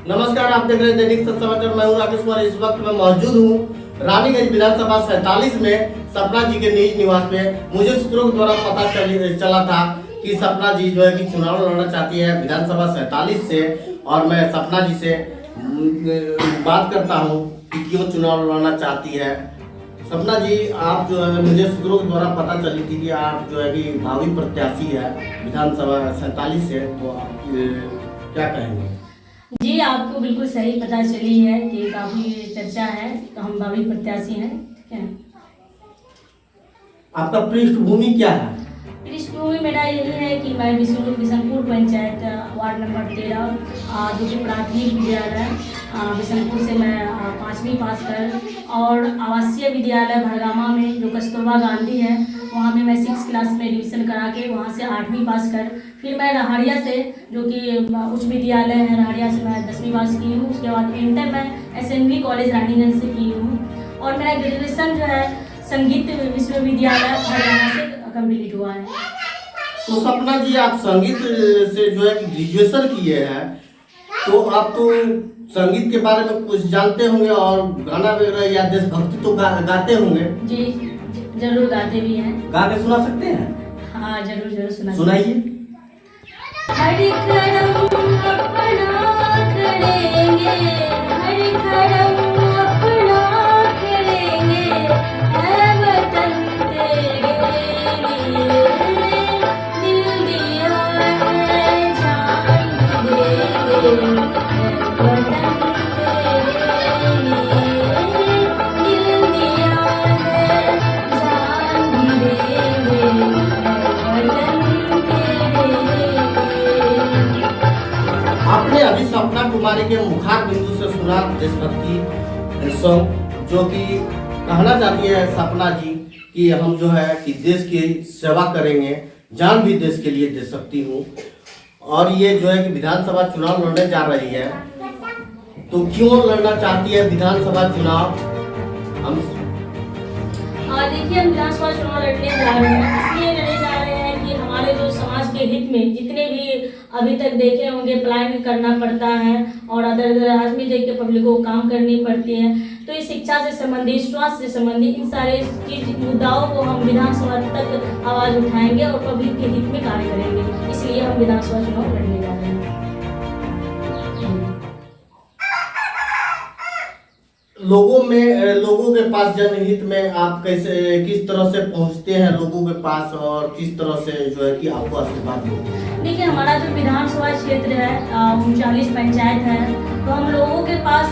नमस्कार, आप देख रहे हैं दैनिक सत्य समाचार। मैं हूं राकेश कुमार। इस वक्त मैं मौजूद हूं रानीगंज विधानसभा 47 में सपना जी के निज निवास पे। मुझे सूत्रों के द्वारा पता चला था कि सपना जी जो है कि चुनाव लड़ना चाहती है विधानसभा 47 से, और मैं सपना जी से बात करता हूं कि क्यों चुनाव लड़ना चाहती है। सपना जी, आप जो है, मुझे सूत्रों के द्वारा पता चली थी कि आप जो है कि भावी प्रत्याशी है विधानसभा 47 से, तो आप क्या कहेंगे? जी, आपको बिल्कुल सही पता चली है कि काफ़ी चर्चा है, तो हम भावी प्रत्याशी हैं। ठीक है। आपका पृष्ठभूमि क्या है? पृष्ठभूमि मेरा यही है कि मैं बिशनपुर पंचायत वार्ड नंबर 13 जो कि प्राथमिक विद्यालय बिशनपुर से मैं 5वीं पास कर, और आवासीय विद्यालय भरगामा में जो कस्तूरबा गांधी है वहाँ पे मैं 6 क्लास में एडमिशन करा के वहाँ से 8वीं पास कर, फिर मैं रहाड़िया से जो कि उच्च विद्यालय है रहाड़िया से मैं 10वीं पास की हूँ। उसके बाद इंटर मैं असेंबली कॉलेज रानीगंज से की हूँ, और मेरा ग्रेजुएशन जो है संगीत विश्वविद्यालय भरगामा से कंप्लीट हुआ है। तो सपना जी, आप संगीत से जो है ग्रेजुएशन किए हैं, तो आप तो संगीत के बारे में कुछ जानते होंगे और गाना वगैरह या देशभक्ति तो गाते होंगे। जी, जरूर गाते भी हैं। गा के सुना सकते हैं? हाँ, जरूर जरूर सुनाइए। हरि करम अपना करेंगे, हरि करम अपना करेंगे, है वतन तेरे लिए, दिल दिया है जान भी देंगे, है वतन तेरे लिए, दिल दिया है जान भी देंगे, है वतन तेरे। आपने अभी सपना कुमारी के मुखार बिंदु से सुना देशभक्ति सॉन्ग, जो कि कहना चाहती है सपना जी कि हम जो है कि देश की सेवा करेंगे, जान भी देश के लिए दे सकती हूँ। और ये जो है कि विधानसभा चुनाव लड़ने जा रही है, तो क्यों लड़ना चाहती है विधानसभा चुनाव? हम देखिए, हम विधानसभा चुनाव लड़ने जा रहे हैं, इसलिए लड़ने जा रहे हैं कि हमारे जो समाज के हित में जितने भी अभी तक देखे होंगे पलायन करना पड़ता है और अदर राज्य में जाके पब्लिक को काम करनी पड़ती है, तो इस शिक्षा से संबंधित, स्वास्थ्य से संबंधित इन सारे चीज मुद्दाओं को हम विधानसभा तक आवाज उठाएंगे और पब्लिक के हित में कार्य करेंगे। इसलिए हम विधानसभा चुनाव लड़ने जा रहे हैं। लोगों के पास जनहित में आप किस तरह से पहुंचते हैं लोगों के पास, और किस तरह से जो है कि आपको आशीर्वाद मिलते हैं? देखिए, हमारा जो विधानसभा क्षेत्र है 39 पंचायत है, तो हम लोगों के पास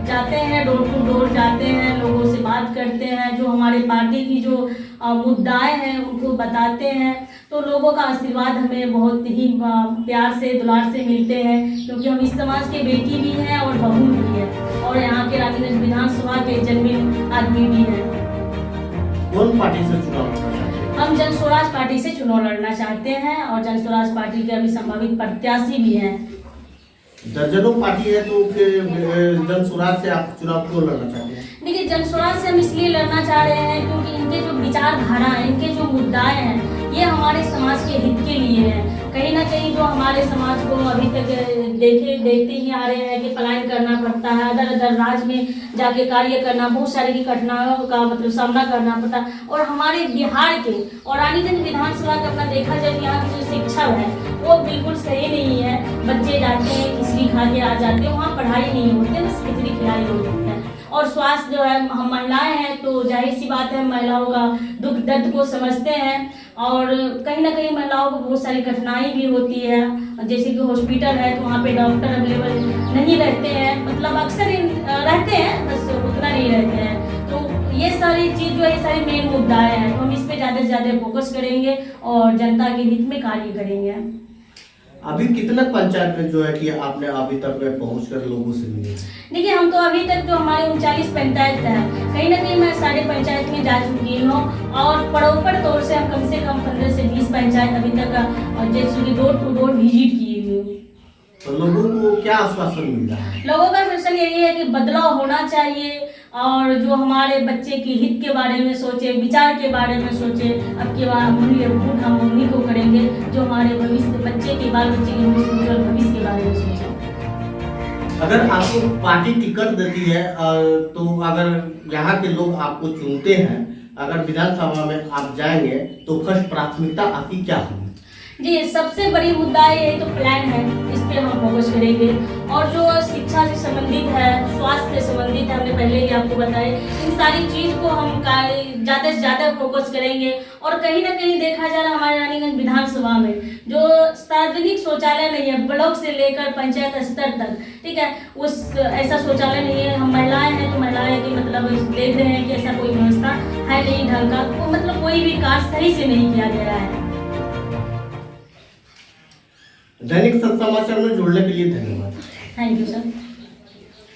जाते हैं, डोर टू डोर जाते हैं, लोगों से बात करते हैं, जो हमारे पार्टी की जो मुद्दाएं हैं उनको बताते हैं, तो लोगों का आशीर्वाद हमें बहुत ही प्यार से दुलार से मिलते हैं, क्योंकि हम इस समाज के बेटी भी हैं और बहू भी हैं, और यहाँ के रानीगंज विधानसभा के जन्मिल आदमी भी हैं। कौन पार्टी से चुनाव लड़ना चाहते हैं? हम जन स्वराज पार्टी से चुनाव लड़ना चाहते हैं, और जन स्वराज पार्टी के अभी संभावित प्रत्याशी भी हैं। दर्जनों पार्टी है, तो फिर जन स्वराज से आप चुनाव क्यों लड़ना चाहते हैं? देखिए, जन स्वराज से हम इसलिए लड़ना चाह रहे हैं क्योंकि इनके जो विचारधारा है, इनके जो मुद्दाएं हैं, ये हमारे समाज के हित के लिए हैं। कहीं ना कहीं जो हमारे समाज को अभी तक देखते ही आ रहे हैं कि पलायन करना पड़ता है, अदर राज्य में जाके कार्य करना, बहुत सारी की कठिनाइयों का सामना करना पड़ता है, और हमारे बिहार के और रानीगंज विधानसभा का अपना देखा जाए, यहाँ की जो शिक्षा है वो बिल्कुल सही नहीं है। बच्चे जाते हैं, खिचड़ी खा के आ जाते हैं, वहाँ पढ़ाई नहीं होती, बस खिचड़ी खिलाई होती है। और स्वास्थ्य जो है, हम महिलाएं हैं तो जाहिर सी बात है, महिलाओं का दुख दर्द को समझते हैं, और कहीं ना कहीं महिलाओं को बहुत सारी कठिनाई भी होती है, जैसे कि हॉस्पिटल है तो वहाँ पे डॉक्टर अवेलेबल नहीं रहते हैं, मतलब अक्सर रहते हैं, बस उतना नहीं रहते हैं। तो ये सारी चीज़ जो है, ये सारी मेन मुद्दाएं हैं, तो हम इस पे ज़्यादा से ज़्यादा फोकस करेंगे और जनता के हित में कार्य करेंगे। अभी कितने पंचायत में जो है कि आपने अभी तक में पहुँच कर लोगों से मिले? देखिए, हम तो अभी तक जो हमारे 39 पंचायत है, कहीं ना कहीं मैं सारे पंचायत में जा चुकी हूँ, और पड़ोपर तौर से हम कम से कम 15 से 20 पंचायत अभी तक जैसे कि डोर टू डोर विजिट की हुई हूँ। तो लोगों को क्या आश्वासन मिल रहा है? लोगों का आश्वासन यही है कि बदलाव होना चाहिए, और जो हमारे बच्चे के हित के बारे में सोचे, विचार के बारे में सोचे। अब की बार वोट हम उन्हीं को करेंगे जो हमारे भविष्य, बच्चे के बाल बच्चे के उज्जवल भविष्य के बारे में सोचे। अगर आपको पार्टी टिकट देती है तो अगर यहाँ के लोग आपको चुनते हैं, अगर विधानसभा में आप जाएंगे तो फर्स्ट प्राथमिकता आपकी क्या होगी? जी, सबसे बड़ी मुद्दा ये तो प्लान है, इस पे हम फोकस करेंगे। और जो शिक्षा से संबंधित है, स्वास्थ्य से संबंधित है, हमने पहले ही आपको बताया, इन सारी चीज़ को हम ज़्यादा से ज़्यादा फोकस करेंगे। और कहीं ना कहीं देखा जा रहा है हमारे रानीगंज विधानसभा में जो सार्वजनिक शौचालय नहीं है, ब्लॉक से लेकर पंचायत स्तर तक, ठीक है, उस ऐसा शौचालय नहीं है। हम महिलाएं हैं तो महिलाएं की मतलब देख रहे हैं कि ऐसा कोई व्यवस्था है नहीं ढंग का, वो मतलब कोई भी कार्य सही से नहीं किया गया है। दैनिक सत्य समाचार में जुड़ने के लिए धन्यवाद। Thank you sir.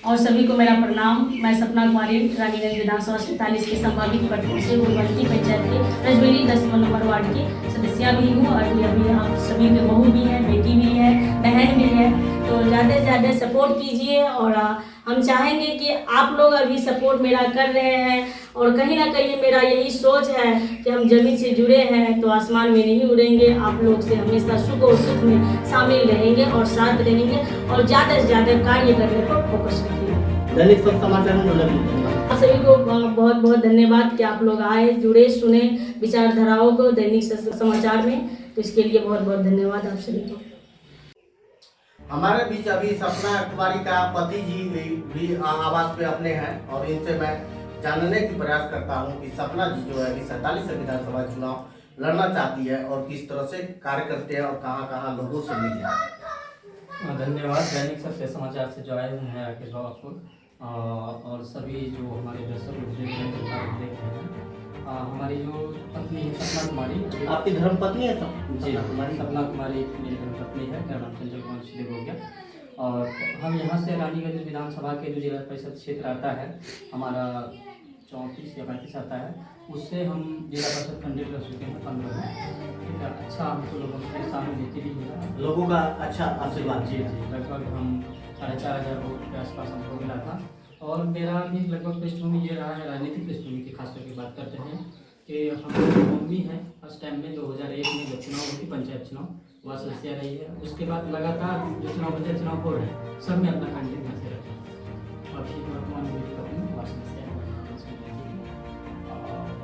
और सभी को मेरा प्रणाम। मैं सपना कुमारी रानीगंज विधानसभा 47 के संभावित प्रमुख से गुलबर्गी पंचायत के रजबेली 10 नंबर वार्ड की सदस्य भी हूँ और अभी आप सभी के बहू भी हैं, बेटी भी है, बहन भी है। तो ज़्यादा से ज़्यादा सपोर्ट कीजिए और हम चाहेंगे कि आप लोग अभी सपोर्ट मेरा कर रहे हैं और कहीं ना कहीं मेरा यही सोच है कि हम जमीन से जुड़े हैं तो आसमान में नहीं उड़ेंगे। आप लोग से हमेशा सुख और दुख में शामिल रहेंगे और साथ रहेंगे और ज़्यादा से ज़्यादा कार्य करने पर फोकस रखिए। दैनिक सत्य समाचार में जुड़ने के लिए आप सभी को बहुत बहुत धन्यवाद कि आप लोग आए, जुड़े, सुने विचारधाराओं को दैनिक समाचार में, तो इसके लिए बहुत बहुत धन्यवाद आप सभी को। हमारे बीच अभी सपना कुमारी का पति जी भी आवास पे अपने हैं और इनसे मैं जानने की प्रयास करता हूं कि सपना जी जो है अभी 47 विधानसभा चुनाव लड़ना चाहती है और किस तरह से कार्य करते हैं और कहां कहां लोगों से मिले हैं। धन्यवाद। दैनिक सत्य समाचार से जो आए हुए हैं राकेश बाबू और सभी जो हमारे दर्शक लोग देख रहे हैं। हमारी जो पत्नी है सपना कुमारी, आपकी धर्म पत्नी है जी सपना कुमारी मेरी धर्म पत्नी है, मेरा नाम संजय कुमार श्रीदेव हो गया। और हम यहाँ से रानीगंज विधानसभा के जो जिला परिषद क्षेत्र आता है हमारा 34 या 35 आता है, उससे हम जिला परिषद कैंडिडेट रह चुके हैं 15 में। ठीक है, अच्छा हमको लोगों से सामने देती भी है, लोगों का अच्छा आशीर्वाद। जी लगभग हम 4,500 वोट के आसपास हमको मिला था। और मेरा भी लगभग पृष्ठभूमि ये रहा है, राजनीतिक पृष्ठभूमि की खास करके बात करते हैं कि हम मम्मी हैं फर्स्ट टाइम में 2001 में जब चुनाव हुई पंचायत चुनाव, वह सदस्य रही है। उसके बाद लगातार जो चुनाव पंचायत चुनाव हो रहे हैं सब में अपना कैंडिडेट करते रहते हैं और ठीक वर्तमान में मेरी पत्नी वह सदस्य है।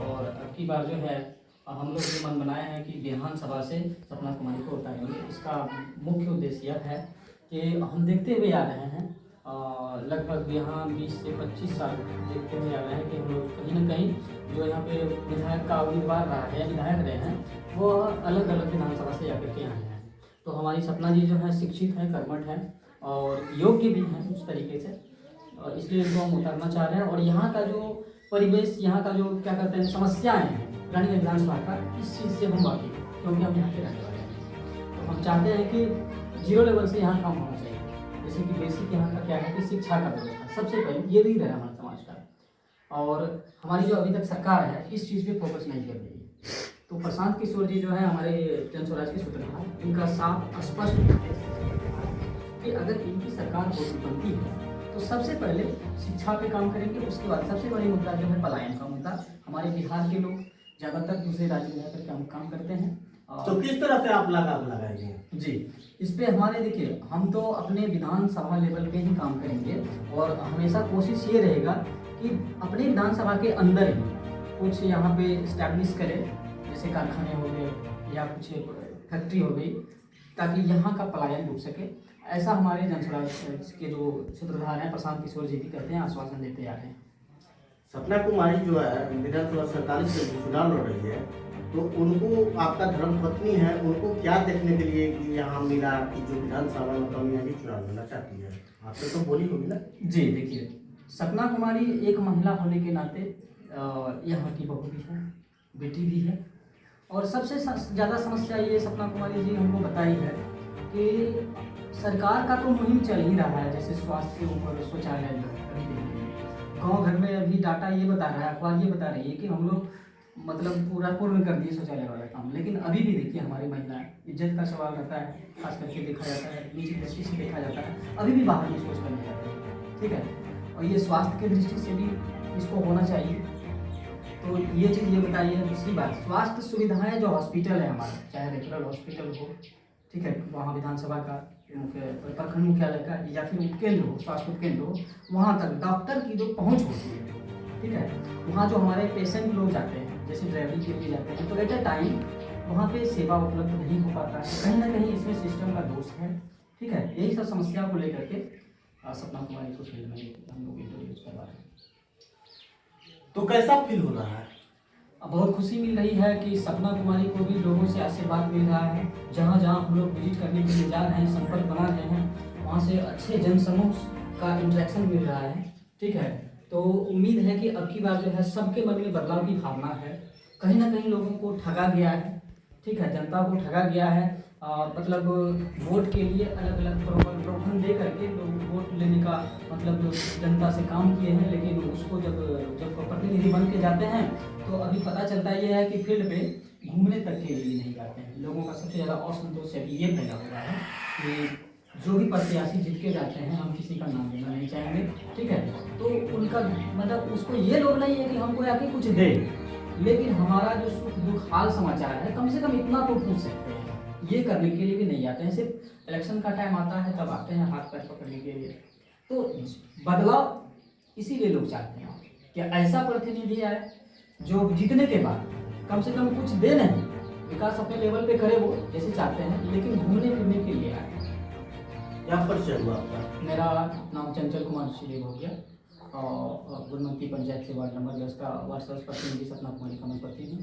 और अब की बार जो है हम लोग ये मन बनाए हैं कि विधानसभा से सपना कुमारी को उतारेंगे। इसका मुख्य उद्देश्य यह है कि हम देखते हुए आ रहे हैं लगभग यहाँ 20 से 25 साल देखते हुए आ रहे हैं कि हम लोग कहीं ना कहीं जो यहाँ पे विधायक का उम्मीदवार रहा है या विधायक रहे हैं वो अलग अलग विधानसभा से आकर के आए हैं। तो हमारी सपना जी जो है शिक्षित हैं, कर्मठ हैं और योग्य भी हैं उस तरीके से, और इसलिए इनको हम उतारना चाह रहे हैं। और यहाँ का जो परिवेश, यहाँ का जो क्या कहते हैं समस्याएँ हैं रानीगंज विधानसभा का, इस चीज़ से हम वाकिफ हैं क्योंकि हम यहाँ के रहने वाले हैं। तो हम चाहते हैं कि 0 लेवल से यहाँ काम होना चाहिए। जैसे कि बेसिक यहाँ का क्या है कि शिक्षा का व्यवस्था सबसे पहले ये नहीं रहा हमारे समाज का, और हमारी जो अभी तक सरकार है इस चीज़ पे फोकस नहीं कर रही है। तो प्रशांत किशोर जी जो है हमारे जन स्वराज के सूत्रधार, इनका साफ स्पष्ट कि अगर इनकी सरकार बनती है तो सबसे पहले शिक्षा पे काम करेंगे, उसके बाद सबसे बड़ी मुद्दा जो है पलायन का मुद्दा। हमारे बिहार के लोग ज़्यादातर दूसरे राज्य में जाकर हम काम करते हैं। तो किस तरह से आप लगाएंगे? जी, इस पे हमारे देखिए हम तो अपने विधानसभा लेवल पे ही काम करेंगे और हमेशा कोशिश ये रहेगा कि अपने विधानसभा के अंदर ही कुछ यहाँ पे इस्टेब्लिश करें, जैसे कारखाने हो गए या कुछ फैक्ट्री हो गई, ताकि यहाँ का पलायन रुक सके। ऐसा हमारे जनस्वराज के जो सूत्रधार हैं प्रशांत किशोर जी भी कहते हैं, आश्वासन देते आ रहे हैं। सपना कुमारी जो है विधानसभा 47 से चुनाव लड़ रही है, तो उनको आपका धर्म पत्नी है, उनको क्या देखने के लिए कि यहाँ मिला कि जो विधानसभा में कमियाँ भी चुनाव लड़ना चाहती है? आपसे तो बोली होगी ना? जी देखिए, सपना कुमारी एक महिला होने के नाते यहाँ की बहू भी है, बेटी भी है, और सबसे ज़्यादा समस्या ये सपना कुमारी जी हमको बताई है कि सरकार का तो मुहिम चल ही रहा है, जैसे स्वास्थ्य के ऊपर शौचालय गाँव घर में अभी डाटा ये बता रहा है, अखबार ये बता रही है कि हम लोग मतलब पूरा पूर्ण कर दिए शौचालय वाला काम। लेकिन अभी भी देखिए हमारी महिलाएं, इज्जत का सवाल रहता है, खास करके देखा जाता है, नीची दृष्टि से देखा जाता है, अभी भी बाहर में सोच करने जाते हैं। ठीक है, और ये स्वास्थ्य की दृष्टि से भी इसको होना चाहिए। तो ये चीज़ ये बताइए। दूसरी बात, स्वास्थ्य सुविधाएं जो हॉस्पिटल है हमारा, चाहे रेफरल हॉस्पिटल हो, ठीक है, वहाँ विधानसभा का प्रखंड मुख्यालय का या फिर उपकेंद्र हो, स्वास्थ्य उपकेंद्र हो, वहाँ तक डॉक्टर की जो पहुँच होती है, ठीक है, वहाँ जो हमारे पेशेंट लोग जाते हैं, जैसे ड्राइवरी के लिए जाते हैं, तो एट ए टाइम वहाँ पे सेवा उपलब्ध नहीं हो पाता है। कहीं ना कहीं इसमें सिस्टम का दोष है, ठीक है। यही सब समस्या को लेकर के सपना कुमारी को फील्ड में हम लोग इंट्रोड्यूस करवा रहे हैं। तो कैसा फील हो रहा है? अब बहुत खुशी मिल रही है कि सपना कुमारी को भी लोगों से आशीर्वाद मिल रहा है। जहाँ जहाँ हम लोग विजिट करने के लिए जा रहे हैं, संपर्क बना रहे हैं, वहाँ से अच्छे जनसमूह का इंटरेक्शन मिल रहा है, ठीक है। तो उम्मीद है कि अब की बार जो है सबके मन में बदलाव की भावना है। कहीं ना कहीं लोगों को ठगा गया है, ठीक है, जनता को ठगा गया है। मतलब वोट के लिए अलग अलग प्रलोभन दे करके लोग वोट लेने का मतलब जनता से काम किए हैं, लेकिन उसको जब प्रतिनिधि बन के जाते हैं तो अभी पता चलता ये है कि फील्ड पे घूमने तक के लिए नहीं जाते हैं। लोगों का सबसे ज़्यादा असंतोष अभी ये पैदा हुआ है कि जो भी प्रत्याशी जीत के जाते हैं, हम किसी का नाम लेना नहीं चाहेंगे, ठीक है, तो उनका मतलब उसको ये लोग नहीं है कि हमको आके कुछ दे, लेकिन हमारा जो सुख दुख हाल समाचार है कम से कम इतना तो पूछ सकते हैं। ये करने के लिए भी नहीं आते हैं, सिर्फ इलेक्शन का टाइम आता है तब आते हैं हाथ पैर पकड़ने के लिए। तो बदलाव इसीलिए लोग चाहते हैं कि ऐसा प्रतिनिधि आए जो जीतने के बाद कम से कम कुछ दे, नहीं विकास अपने लेवल पे करे वो जैसे चाहते हैं, लेकिन घूमने फिरने के लिए आए। यहाँ पर चल आपका? मेरा नाम चंचल कुमार श्रीदेव हो गया और गुरमंती पंचायत से वार्ड नंबर 10 का वार्ड सदस्य प्रतिनिधि सपना कुमारी का मैं पति हूँ।